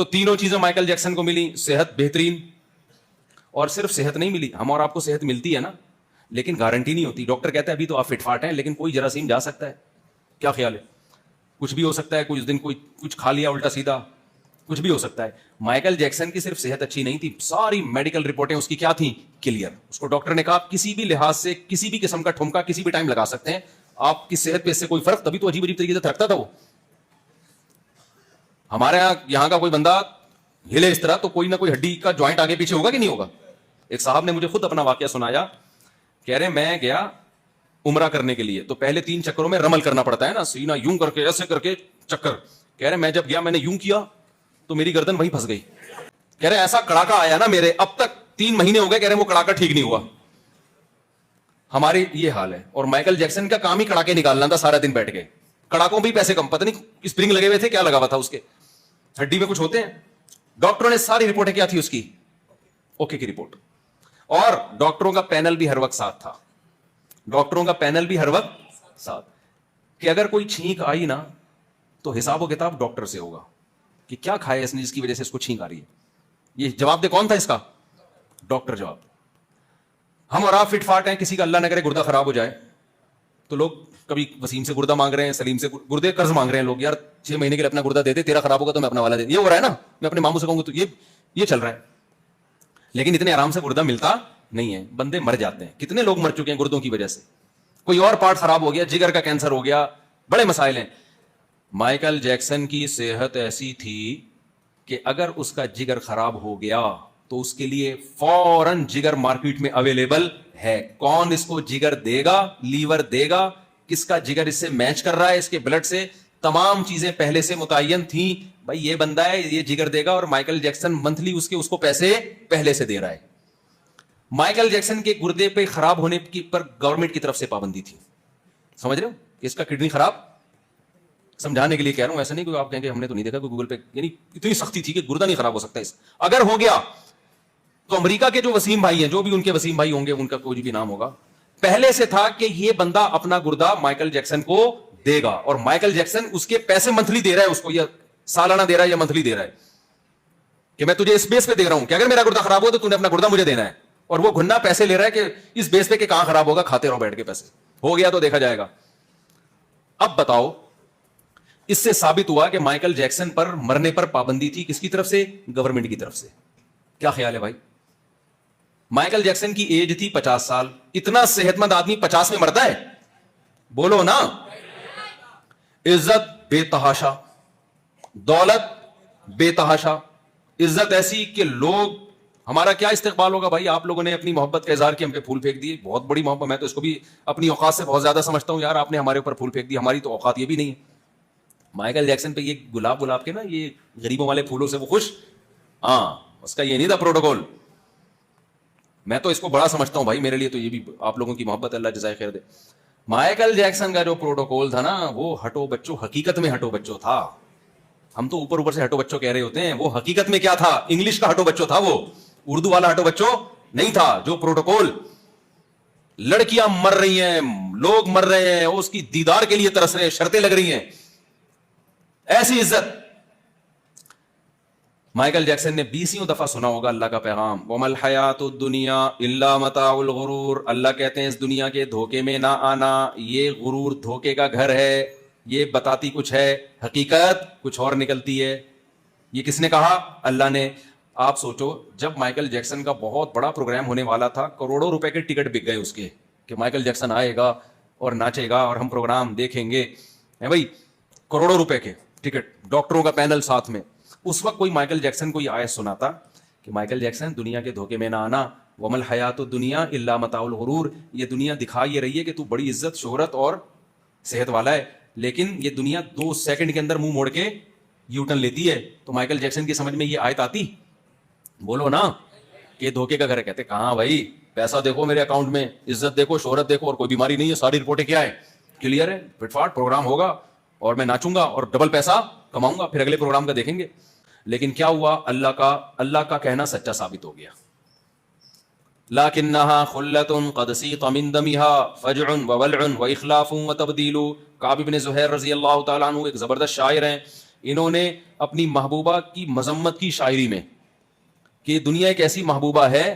تو تینوں چیزیں مائیکل جیکسن کو ملی, صحت بہترین, اور صرف صحت نہیں ملی, ہم اور آپ کو صحت ملتی ہے نا, لیکن گارنٹی نہیں ہوتی. ڈاکٹر کہتا ہے ابھی تو آپ فٹ فاٹ ہیں, لیکن کوئی جراثیم جا سکتا ہے. کیا خیال ہے؟ کچھ بھی ہو سکتا ہے, کچھ دن کوئی کچھ کھا لیا الٹا سیدھا, کچھ بھی ہو سکتا ہے. مائیکل جیکسن کی صرف صحت اچھی نہیں تھی, ساری میڈیکل رپورٹیں اس کی کیا تھیں؟ کلیئر. اس کو ڈاکٹر نے کہا کسی بھی لحاظ سے کسی بھی قسم کا ٹھمکا کسی بھی ٹائم لگا سکتے ہیں, آپ کی صحت پہ اس سے کوئی فرق, تبھی تو عجیب عجیب طریقے سے تھرکتا تھا وہ. ہمارے یہاں کا کوئی بندہ ہلے اس طرح تو کوئی نہ کوئی ہڈی کا جوائنٹ آگے پیچھے ہوگا کہ نہیں ہوگا. ایک صاحب نے مجھے خود اپنا واقعہ سنایا, کہہ رہے میں گیا عمرہ کرنے کے لیے, تو پہلے 3 چکروں میں رمل کرنا پڑتا ہے نا, سینہ یوں کر کے ایسے کر کے چکر. کہہ رہے میں جب گیا میں نے یوں کیا تو میری گردن وہیں پھنس گئی. کہہ رہے ایسا کڑاکا آیا نا میرے, اب تک 3 مہینے ہو گئے, کہہ رہے وہ کڑاکا ٹھیک نہیں ہوا. ہمارے یہ حال ہے. اور مائیکل جیکسن کا کام ہی کڑاکے نکالنا تھا سارا دن بیٹھ کے. کڑاکوں بھی پیسے کم, پتہ نہیں اسپرنگ لگے ہوئے تھے, کیا لگا ہوا تھا اس کے, ہڈی میں کچھ ہوتے ہیں. ڈاکٹروں نے ساری رپورٹیں کیا تھی اس کی, اوکے کی رپورٹ. اور ڈاکٹروں کا پینل بھی ہر وقت ساتھ تھا, ڈاکٹروں کا پینل بھی ہر وقت ساتھ, کہ اگر کوئی چھینک آئی نا تو حساب و کتاب ڈاکٹر سے ہوگا کہ کیا کھایا اس نے جس کی وجہ سے اس کو چھینک آ رہی ہے. یہ جواب دے کون تھا اس کا؟ ڈاکٹر جواب. ہم اور آپ فٹ فاٹ ہیں, کسی کا اللہ نہ کرے گردہ خراب ہو جائے تو لوگ کبھی وسیم سے گردہ مانگ رہے ہیں, سلیم سے گردے قرض مانگ رہے ہیں لوگ, یار 6 مہینے کے لیے اپنا گردہ دے دے, تیرا خراب ہوگا تو میں اپنا والا دے. یہ ہو رہا ہے نا, میں اپنے ماموں سے کہوں گا تو یہ چل رہا ہے. لیکن اتنے آرام سے گردہ ملتا نہیں ہے, بندے مر جاتے ہیں. کتنے لوگ مر چکے ہیں گردوں کی وجہ سے, کوئی اور پارٹ خراب ہو گیا, جگر کا کینسر ہو گیا, بڑے مسائل ہیں. مائیکل جیکسن کی صحت ایسی تھی کہ اگر اس کا جگر خراب ہو گیا تو اس کے لیے فوراً جگر مارکیٹ میں اویلیبل ہے. کون اس کو جگر دے گا, لیور دے گا, کس کا جگر اس سے میچ کر رہا ہے, اس کے بلڈ سے, تمام چیزیں پہلے سے متعین تھیں. بھائی یہ بندہ ہے, یہ جگر دے گا, اور مائیکل جیکسن منتھلی اس کو پیسے پہلے سے دے رہا ہے. مائیکل جیکسن کے گردے پہ خراب ہونے کی پر گورنمنٹ کی طرف سے پابندی تھی. سمجھ رہے ہو کہ اس کا کڈنی خراب, سمجھانے کے لیے کہہ رہا ہوں, ایسا نہیں کہ آپ کہیں گے ہم نے تو نہیں دیکھا گوگل پہ, یعنی اتنی سختی تھی کہ گردہ نہیں خراب ہو سکتا. اگر ہو گیا تو امریکہ کے جو وسیم بھائی ہیں, جو بھی ان کے وسیم بھائی ہوں گے, ان کا کوئی بھی نام ہوگا, پہلے سے تھا کہ یہ بندہ اپنا گردہ مائیکل جیکسن کو دے گا, اور مائیکل جیکسن اس کے پیسے منتھلی دے رہا ہے اس کو, یا سالانہ دے رہا ہے یا منتھلی دے رہا ہے, کہ میں تجھے اس بیس پہ دے رہا ہوں کہ اگر میرا گردہ خراب ہو تو نے اپنا گردہ مجھے دینا ہے. اور وہ گھننا پیسے لے رہا ہے کہ اس بیس پہ کہ کہاں خراب ہوگا, کھاتے رہو بیٹھ کے, پیسے ہو گیا تو دیکھا جائے گا. اب بتاؤ, اس سے ثابت ہوا کہ مائیکل جیکسن پر مرنے پر پابندی تھی, کس کی طرف سے؟ گورنمنٹ کی طرف سے. کیا خیال ہے بھائی؟ مائیکل جیکسن کی ایج تھی 50 سال. اتنا صحت مند آدمی 50 میں مرتا ہے؟ بولو نا. عزت بے تحاشا, دولت بے تحاشا, عزت ایسی کہ لوگ, ہمارا کیا استقبال ہوگا بھائی. آپ لوگوں نے اپنی محبت کا اظہار کیا, ہم پہ پھول پھینک دیے, بہت بڑی محبت, میں تو اس کو بھی اپنی اوقات سے بہت زیادہ سمجھتا ہوں. یار آپ نے ہمارے اوپر پھول پھینک دی, ہماری تو اوقات یہ بھی نہیں ہے. مائیکل جیکسن پہ یہ گلاب کے نا, یہ غریبوں والے پھولوں سے وہ خوش, ہاں اس کا یہ نہیں تھا پروٹوکول. میں تو اس کو بڑا سمجھتا ہوں بھائی, میرے لیے تو یہ بھی آپ لوگوں کی محبت, اللہ جزائے خیر دے. مائیکل جیکسن کا جو پروٹوکول تھا نا, وہ ہٹو بچوں, حقیقت میں ہٹو بچوں تھا. ہم تو اوپر سے ہٹو بچوں کہہ رہے ہوتے ہیں, وہ حقیقت میں کیا تھا؟ انگلش کا ہٹو بچوں تھا, وہ اردو والا ہٹو بچوں نہیں تھا. جو پروٹوکول, لڑکیاں مر رہی ہیں, لوگ مر رہے ہیں, اس کی دیدار کے لیے ترس رہے ہیں, شرطیں لگ رہی ہیں, ایسی عزت. مائیکل جیکسن نے 20 دفعہ سنا ہوگا اللہ کا پیغام, وَمَا الْحَيَاةُ الدُّنْيَا إِلَّا مَتَاعُ الْغُرُورِ. اللہ کہتے ہیں اس دنیا کے دھوکے میں نہ آنا, یہ غرور دھوکے کا گھر ہے, یہ بتاتی کچھ ہے, حقیقت کچھ اور نکلتی ہے. یہ کس نے کہا؟ اللہ نے. آپ سوچو, جب مائیکل جیکسن کا بہت بڑا پروگرام ہونے والا تھا, کروڑوں روپے کے ٹکٹ بک گئے اس کے, کہ مائیکل جیکسن آئے گا اور ناچے گا اور ہم پروگرام دیکھیں گے, بھائی کروڑوں روپے کے ٹکٹ, ڈاکٹروں کا پینل ساتھ میں. اس وقت کوئی مائیکل جیکسن کو یہ آیت سناتا کہ مائیکل جیکسن دنیا کے دھوکے میں نہ آنا, وَمَا الْحَيَاةُ الدُّنْيَا إِلَّا مَتَاعُ الْغُرُورِ. یہ دنیا دکھا یہ رہی ہے کہ تو بڑی عزت, شہرت اور صحت والا ہے, لیکن یہ دنیا 2 سیکنڈ کے اندر منہ موڑ کے یو ٹرن لیتی ہے. تو مائیکل جیکسن کی سمجھ میں یہ آیت آتی؟ بولو نا, کہ دھوکے کا گھر ہے. کہتے کہاں بھائی, پیسہ دیکھو میرے اکاؤنٹ میں, عزت دیکھو, شہرت دیکھو, اور کوئی بیماری نہیں ہے, ساری رپورٹیں کیا ہے, کلیئر ہے, فٹ فاٹ پروگرام ہوگا اور میں ناچوں گا اور ڈبل پیسہ کماؤں گا, پھر اگلے پروگرام کا دیکھیں گے. لیکن کیا ہوا, اللہ کا کہنا سچا ثابت ہو گیا. لکنھا خلۃ قد سیق من دمها فجع وولع واخلاف وتبدیل. کعب بن زہیر رضی اللہ تعالیٰ عنہ ایک زبردست شاعر ہیں, انہوں نے اپنی محبوبہ کی مذمت کی شاعری میں کہ دنیا ایک ایسی محبوبہ ہے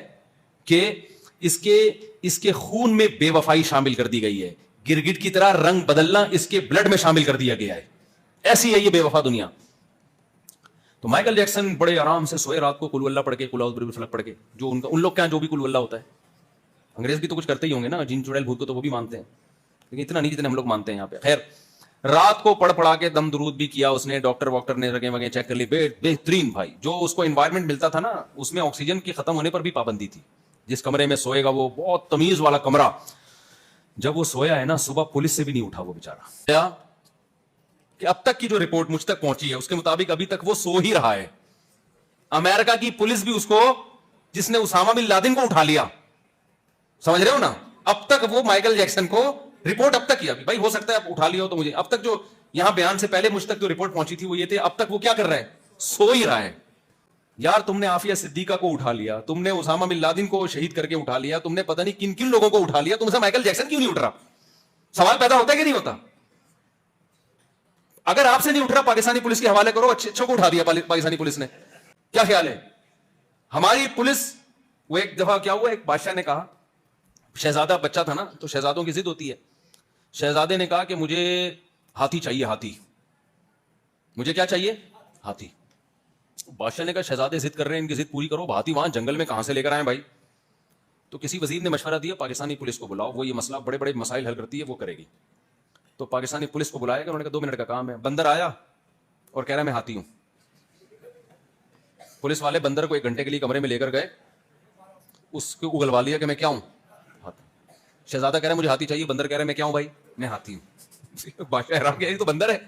کہ اس کے خون میں بے وفائی شامل کر دی گئی ہے, گرگٹ کی طرح رنگ بدلنا اس کے بلڈ میں شامل کر دیا گیا ہے, ایسی ہے یہ بے وفا دنیا. تو مائیکل جیکسن بڑے آرام سے سوئے رات کو قل اللہ پڑھ کے, قل اعوذ برب الفلق پڑھ کے, جو ان لوگ کیا جو بھی قل اللہ ہوتا ہے, انگریز بھی تو کچھ کرتے ہی ہوں گے نا, جن چڑیل بھوت کو تو وہ بھی مانتے ہیں, لیکن اتنا نہیں جتنے ہم لوگ مانتے ہیں یہاں پہ. خیر, رات کو پڑھ پڑھا کے دم درود بھی کیا اس نے, ڈاکٹر واکٹر نے رگیں وگیں چیک کر لی, بہترین بھائی. جو اس کو انوائرمنٹ ملتا تھا نا اس میں آکسیجن کی ختم ہونے پر بھی پابندی تھی. جس کمرے میں سوئے گا وہ بہت تمیز والا کمرہ, جب وہ سویا ہے نا صبح پولیس سے بھی نہیں اٹھا وہ بیچارہ. کہ اب تک کی جو رپورٹ مجھ تک پہنچی ہے اس کے مطابق ابھی تک وہ سو ہی رہا ہے. امریکہ کی پولیس بھی اس کو, جس نے اسامہ بن لادن کو اٹھا لیا, سمجھ رہے ہو نا, اب تک وہ مائیکل جیکسن کو رپورٹ اب تک کیا, بھائی ہو سکتا ہے اب اٹھا لیا ہو تو مجھے, اب تک جو یہاں بیان سے پہلے مجھ تک جو رپورٹ پہنچی تھی وہ یہ تھے اب تک وہ کیا کر رہا ہے, سو ہی رہا ہے. یار تم نے عافیہ صدیقہ کو اٹھا لیا, تم نے اسامہ بن لادن کو شہید کر کے اٹھا لیا, تم نے پتہ نہیں کن کن لوگوں کو اٹھا لیا, تم سے مائیکل جیکسن کیوں نہیں اٹھ رہا؟ سوال پیدا ہوتا ہے کہ نہیں ہوتا؟ اگر آپ سے نہیں اٹھ رہا پاکستانی پولیس کے حوالے کرو, اچھوں کو اٹھا دیا پاکستانی پولیس نے, کیا خیال ہے ہماری پولیس؟ وہ ایک دفعہ کیا ہوا, ایک بادشاہ نے کہا, شہزادہ بچہ تھا نا تو شہزادوں کی ضد ہوتی ہے, شہزادے نے کہا کہ مجھے ہاتھی چاہیے, ہاتھی, مجھے کیا چاہیے, ہاتھی. بادشاہ نے کہا شہزادے ضد کر رہے ہیں, ان کی ضد پوری کرو, ہاتھی وہاں جنگل میں کہاں سے لے کر آئے بھائی؟ تو کسی وزیر نے مشورہ دیا پاکستانی پولیس کو بلاؤ, وہ یہ مسئلہ بڑے بڑے مسائل حل کرتی ہے, وہ کرے گی. تو پاکستانی پولیس کو بلایا گیا, انہوں نے کہا 2 منٹ کا کام ہے. بندر آیا اور کہہ رہا میں ہاتھی ہوں. پولیس والے بندر کو 1 گھنٹے کے لیے کمرے میں لے کر گئے, اس کو اگلوا لیا کہ میں کیا ہوں, شہزادہ کہہ رہا ہے مجھے ہاتھی چاہیے, بندر کہہ رہا ہے میں کیا ہوں بھائی, میں ہاتھی ہوں. بادشاہ حیران کہ یہ تو بندر ہے,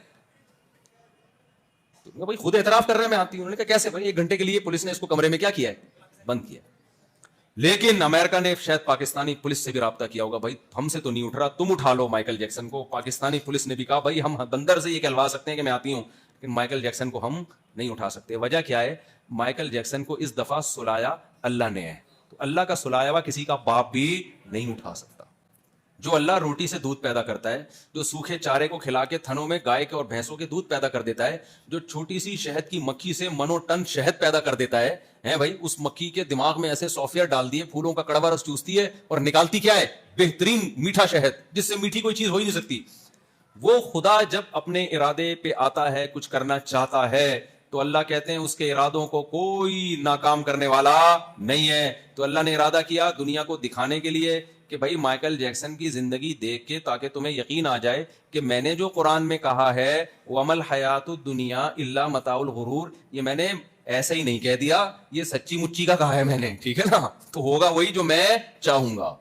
بھائی خود اعتراف کر رہے ہیں میں ہاتھی ہوں. انہوں نے کہا کیسے بھائی, 1 گھنٹے کے لیے پولیس نے اس کو کمرے میں کیا کیا ہے, بند کیا. لیکن امریکہ نے شاید پاکستانی پولیس سے بھی رابطہ کیا ہوگا, بھائی ہم سے تو نہیں اٹھ رہا, تم اٹھا لو مائیکل جیکسن کو. پاکستانی پولیس نے بھی کہا بھائی ہم بندر سے یہ کہلوا سکتے ہیں کہ میں ہاتھی ہوں, لیکن مائیکل جیکسن کو ہم نہیں اٹھا سکتے. وجہ کیا ہے, مائیکل جیکسن کو اس دفعہ سلایا اللہ نے ہے, تو اللہ کا سلایا ہوا کسی کا باپ بھی نہیں اٹھا سکتا. جو اللہ روٹی سے دودھ پیدا کرتا ہے, جو سوکھے چارے کو کھلا کے تھنوں میں گائے کے اور بھینسوں کے دودھ پیدا کر دیتا ہے, جو چھوٹی سی شہد کی مکھی سے منو ٹن شہد پیدا کر دیتا ہے بھائی, اس مکھی کے دماغ میں ایسے سافٹ ویئر ڈال دیے, پھولوں کا کڑوا رس چوستی ہے اور نکالتی کیا ہے, بہترین میٹھا شہد, جس سے میٹھی کوئی چیز ہو ہی نہیں سکتی. وہ خدا جب اپنے ارادے پہ آتا ہے, کچھ کرنا چاہتا ہے, تو اللہ کہتے ہیں اس کے ارادوں کو کوئی ناکام کرنے والا نہیں ہے. تو اللہ نے ارادہ کیا دنیا کو دکھانے کے لیے کہ بھائی مائیکل جیکسن کی زندگی دیکھ کے تاکہ تمہیں یقین آ جائے کہ میں نے جو قرآن میں کہا ہے وَمَا الْحَيَاةُ الدُّنْيَا إِلَّا مَتَاعُ الْغُرُورِ, یہ میں نے ایسے ہی نہیں کہہ دیا, یہ سچی مچی کا کہا ہے میں نے, ٹھیک ہے نا, تو ہوگا وہی جو میں چاہوں گا.